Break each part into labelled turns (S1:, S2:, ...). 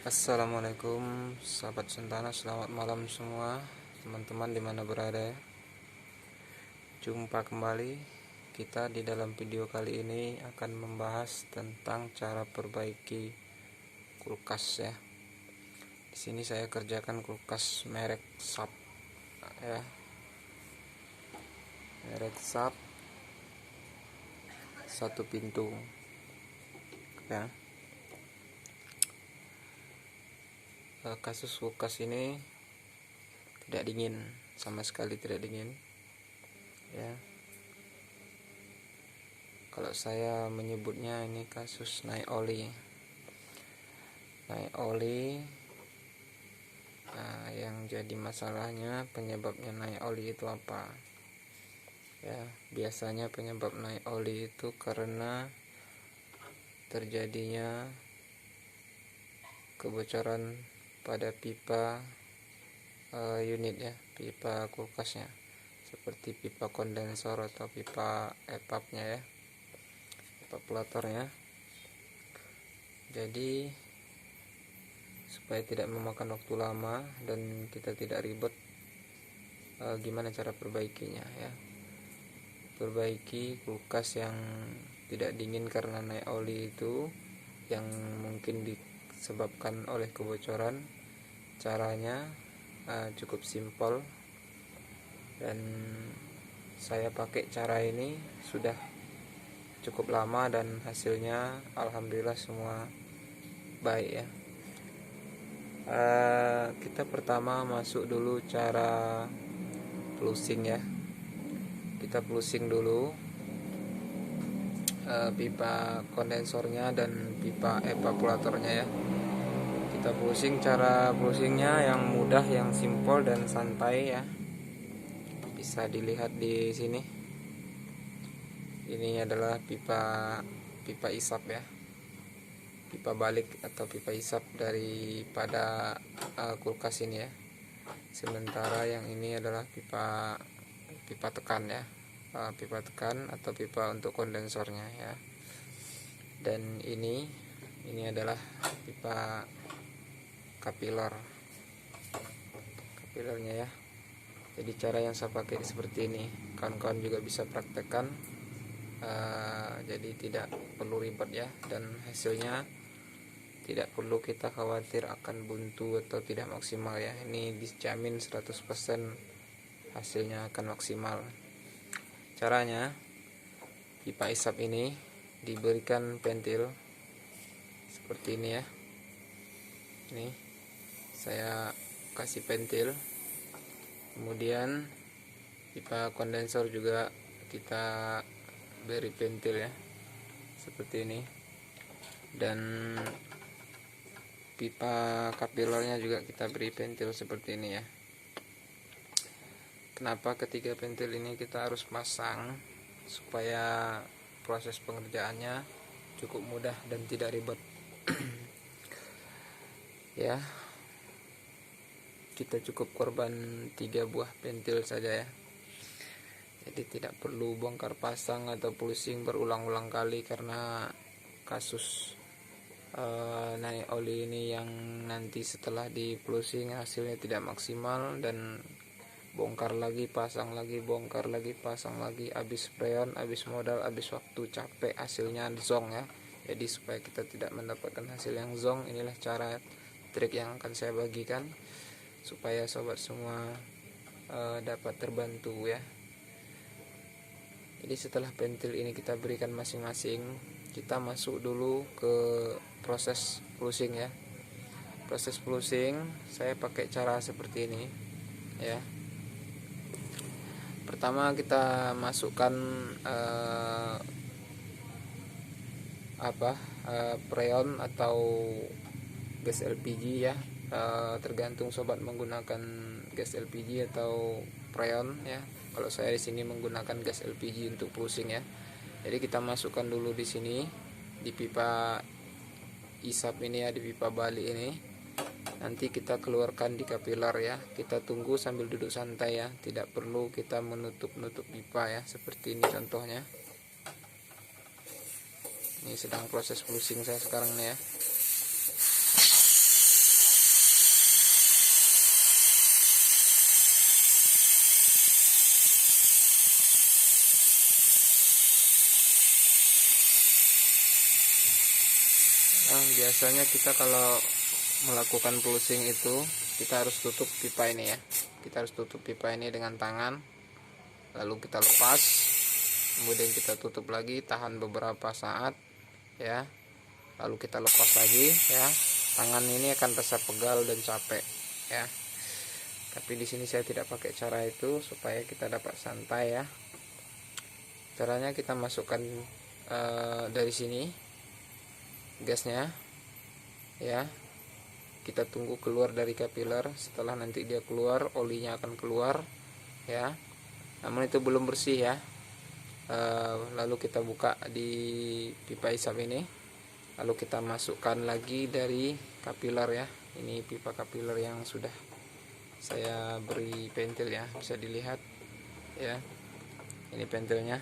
S1: Assalamualaikum sahabat Sentana, selamat malam semua teman-teman dimana berada. Jumpa kembali kita di dalam video kali ini akan membahas tentang cara perbaiki kulkas ya. Di sini saya kerjakan kulkas merek Sharp ya, merek Sharp satu pintu ya. Kasus kulkas ini tidak dingin, sama sekali tidak dingin ya. Kalau saya menyebutnya ini kasus naik oli. Nah, yang jadi masalahnya, penyebabnya naik oli itu apa ya? Biasanya penyebab naik oli itu karena terjadinya kebocoran pada pipa unit ya, pipa kulkasnya, seperti pipa kondensor atau pipa EVAP-nya ya, evaporatornya. Jadi supaya tidak memakan waktu lama dan kita tidak ribet, gimana cara perbaikinya ya? Perbaiki kulkas yang tidak dingin karena naik oli itu, yang mungkin disebabkan oleh kebocoran. Caranya cukup simpel, dan saya pakai cara ini sudah cukup lama dan hasilnya alhamdulillah semua baik ya. Kita pertama masuk dulu cara flushing ya. Kita flushing dulu pipa kondensornya dan pipa evaporatornya ya. Kita flushing, cara flushingnya yang mudah, yang simpel dan santai ya. Bisa dilihat di sini. Ini adalah pipa isap ya, pipa balik atau pipa isap daripada kulkas ini ya. Sementara yang ini adalah pipa tekan ya, pipa tekan atau pipa untuk kondensornya ya. Dan ini adalah pipa kapilernya ya. Jadi cara yang saya pakai seperti ini, kawan-kawan juga bisa praktekkan. Jadi tidak perlu ribet ya, dan hasilnya tidak perlu kita khawatir akan buntu atau tidak maksimal ya. Ini dijamin 100% hasilnya akan maksimal. Caranya, pipa isap ini diberikan pentil seperti ini ya. Ini saya kasih pentil. Kemudian pipa kondensor juga kita beri pentil ya, seperti ini. Dan pipa kapilernya juga kita beri pentil seperti ini ya. Kenapa ketiga pentil ini kita harus pasang? Supaya proses pengerjaannya cukup mudah dan tidak ribet ya. Kita cukup korban 3 buah pentil saja ya. Jadi tidak perlu bongkar pasang atau flushing berulang-ulang kali, karena kasus naik oli ini yang nanti setelah di flushing hasilnya tidak maksimal, dan bongkar lagi, pasang lagi, bongkar lagi, pasang lagi, habis sprayan, habis modal, habis waktu, capek, hasilnya zong ya. Jadi supaya kita tidak mendapatkan hasil yang zong, inilah cara trik yang akan saya bagikan supaya sobat semua dapat terbantu ya. Jadi setelah pentil ini kita berikan masing-masing, kita masuk dulu ke proses flushing ya. Proses flushing saya pakai cara seperti ini ya. Pertama kita masukkan freon atau gas LPG ya. Tergantung sobat menggunakan gas LPG atau freon ya. Kalau saya di sini menggunakan gas LPG untuk flushing ya. Jadi kita masukkan dulu di sini, di pipa isap ini ya, di pipa balik ini. Nanti kita keluarkan di kapiler ya. Kita tunggu sambil duduk santai ya. Tidak perlu kita menutup pipa ya, seperti ini contohnya. Ini sedang proses flushing saya sekarang nih ya. Biasanya kita kalau melakukan plusing itu kita harus tutup pipa ini ya. Kita harus tutup pipa ini dengan tangan, lalu kita lepas, kemudian kita tutup lagi, tahan beberapa saat ya, lalu kita lepas lagi ya. Tangan ini akan terasa pegal dan capek ya, tapi di sini saya tidak pakai cara itu supaya kita dapat santai ya. Caranya kita masukkan dari sini gasnya ya, kita tunggu keluar dari capiller. Setelah nanti dia keluar, olinya akan keluar ya, namun itu belum bersih ya. Lalu kita buka di pipa isap ini, lalu kita masukkan lagi dari capiller ya. Ini pipa capiller yang sudah saya beri pentil ya, bisa dilihat ya, ini pentilnya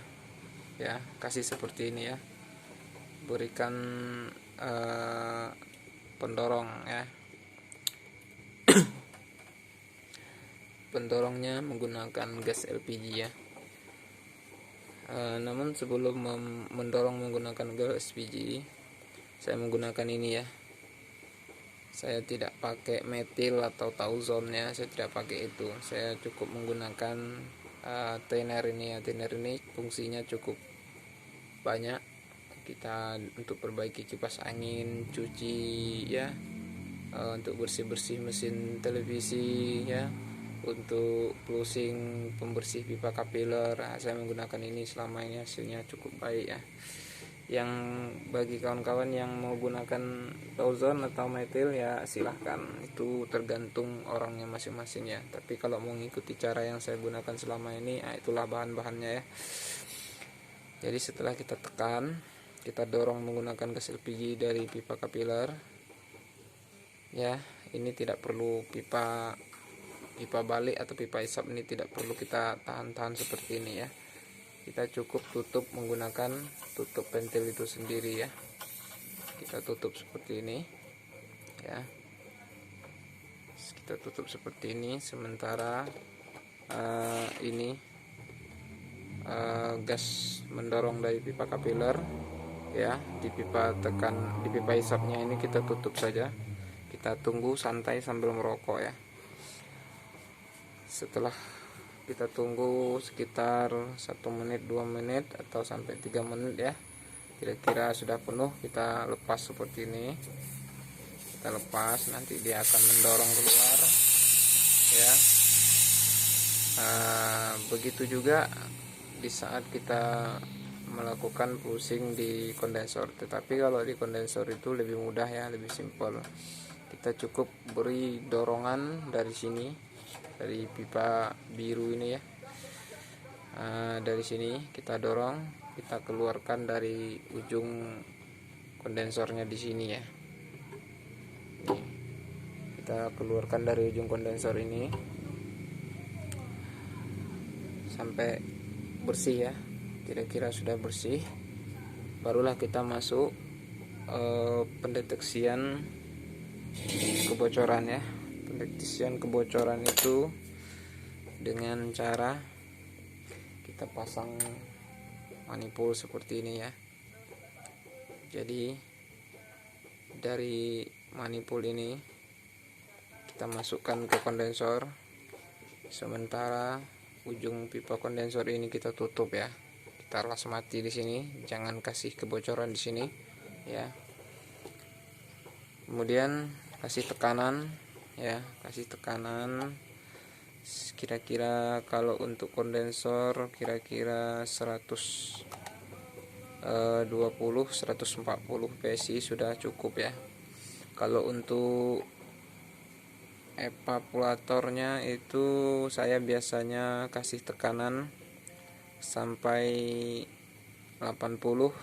S1: ya. Kasih seperti ini ya, berikan pendorong ya. Pendorongnya menggunakan gas LPG ya. Namun sebelum mendorong menggunakan gas LPG, saya menggunakan ini ya. Saya tidak pakai metil atau tauzon ya, saya tidak pakai itu. Saya cukup menggunakan thinner ini ya. Thinner ini fungsinya cukup banyak. Kita untuk perbaiki kipas angin, cuci ya, untuk bersih-bersih mesin televisi ya, untuk closing pembersih pipa capiller. Saya menggunakan ini selama ini, hasilnya cukup baik ya. Yang bagi kawan-kawan yang mau gunakan tauzon atau metil ya silahkan, itu tergantung orangnya masing-masing ya. Tapi kalau mau mengikuti cara yang saya gunakan selama ini, itulah bahan-bahannya ya. Jadi setelah kita tekan, kita dorong menggunakan gas LPG dari pipa capiller ya. Ini tidak perlu pipa balik atau pipa isap ini tidak perlu kita tahan-tahan seperti ini ya. Kita cukup tutup menggunakan tutup pentil itu sendiri ya. Kita tutup seperti ini ya. Kita tutup seperti ini. Sementara ini gas mendorong dari pipa capiller ya, di pipa isapnya ini kita tutup saja. Kita tunggu santai sambil merokok ya. Setelah kita tunggu sekitar 1 menit 2 menit atau sampai 3 menit ya, kira-kira sudah penuh, kita lepas seperti ini. Kita lepas, nanti dia akan mendorong keluar ya. Begitu juga di saat kita melakukan pusing di kondensor. Tetapi kalau di kondensor itu lebih mudah ya, lebih simpel. Kita cukup beri dorongan dari sini, dari pipa biru ini ya. Dari sini kita dorong, kita keluarkan dari ujung kondensornya di sini ya. Nih, kita keluarkan dari ujung kondensor ini sampai bersih ya. Kira-kira sudah bersih, barulah kita masuk pendeteksian kebocoran ya. Pendeteksian kebocoran itu dengan cara kita pasang manifold seperti ini ya. Jadi dari manifold ini kita masukkan ke kondensor, sementara ujung pipa kondensor ini kita tutup ya. Kita las mati di sini, jangan kasih kebocoran di sini ya. Kemudian kasih tekanan ya, kasih tekanan kira-kira kalau untuk kondensor kira-kira 120 140 PSI sudah cukup ya. Kalau untuk evaporatornya itu saya biasanya kasih tekanan sampai 80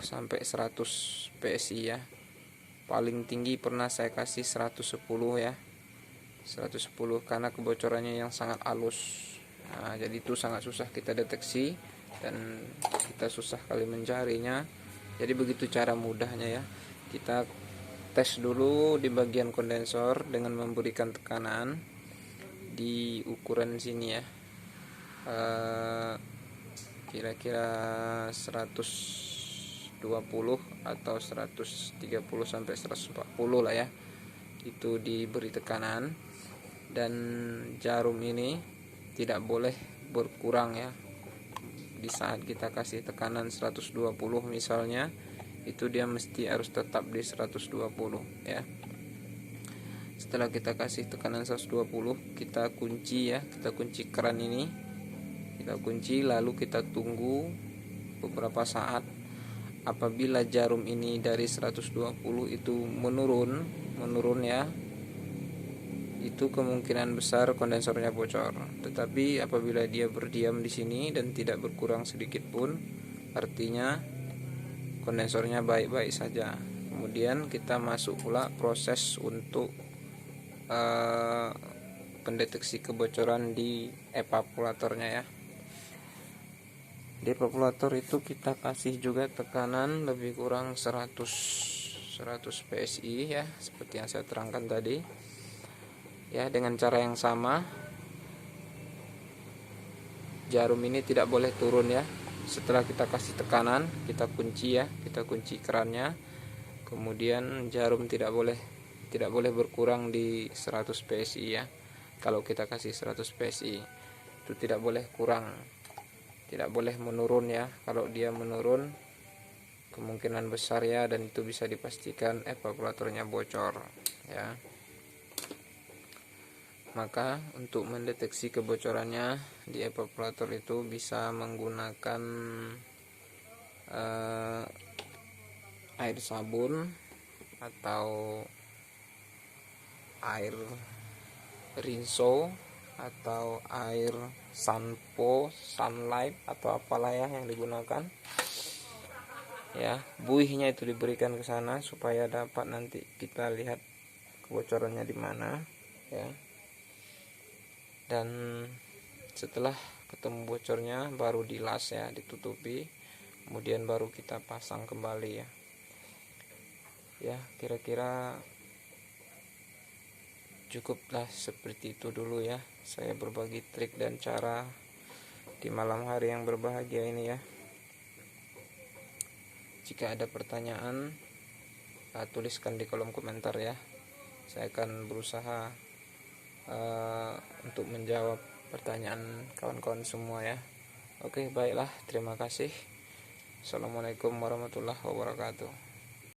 S1: sampai 100 PSI ya. Paling tinggi pernah saya kasih 110 ya. 110 karena kebocorannya yang sangat halus. Jadi itu sangat susah kita deteksi dan kita susah kali mencarinya. Jadi begitu cara mudahnya ya. Kita tes dulu di bagian kondensor dengan memberikan tekanan di ukuran sini ya. Kira-kira 100 atau 130 sampai 140 lah ya, itu diberi tekanan. Dan jarum ini tidak boleh berkurang ya. Di saat kita kasih tekanan 120 misalnya, itu dia mesti harus tetap di 120 ya. Setelah kita kasih tekanan 120, kita kunci ya, kita kunci keran ini, kita kunci, lalu kita tunggu beberapa saat. Apabila jarum ini dari 120 itu menurun ya, itu kemungkinan besar kondensornya bocor. Tetapi apabila dia berdiam di sini dan tidak berkurang sedikit pun, artinya kondensornya baik-baik saja. Kemudian kita masuk pula proses untuk pendeteksi kebocoran di evaporatornya ya. Di evaporator itu kita kasih juga tekanan lebih kurang 100 PSI ya, seperti yang saya terangkan tadi ya. Dengan cara yang sama, jarum ini tidak boleh turun ya. Setelah kita kasih tekanan, kita kunci ya, kita kunci kerannya. Kemudian jarum tidak boleh berkurang di 100 PSI ya. Kalau kita kasih 100 PSI itu tidak boleh kurang, tidak boleh menurun ya. Kalau dia menurun, kemungkinan besar ya, dan itu bisa dipastikan evaporatornya bocor ya. Maka untuk mendeteksi kebocorannya di evaporator itu bisa menggunakan air sabun atau air rinso atau air sanpo, sunlight atau apalah ya yang digunakan ya. Buihnya itu diberikan ke sana supaya dapat nanti kita lihat kebocorannya di mana ya. Dan setelah ketemu bocornya baru dilas ya, ditutupi, kemudian baru kita pasang kembali ya. Ya, kira-kira cukuplah seperti itu dulu ya. Saya berbagi trik dan cara di malam hari yang berbahagia ini ya. Jika ada pertanyaan, tuliskan di kolom komentar ya. Saya akan berusaha untuk menjawab pertanyaan kawan-kawan semua ya. Oke, baiklah, terima kasih. Assalamualaikum warahmatullahi wabarakatuh.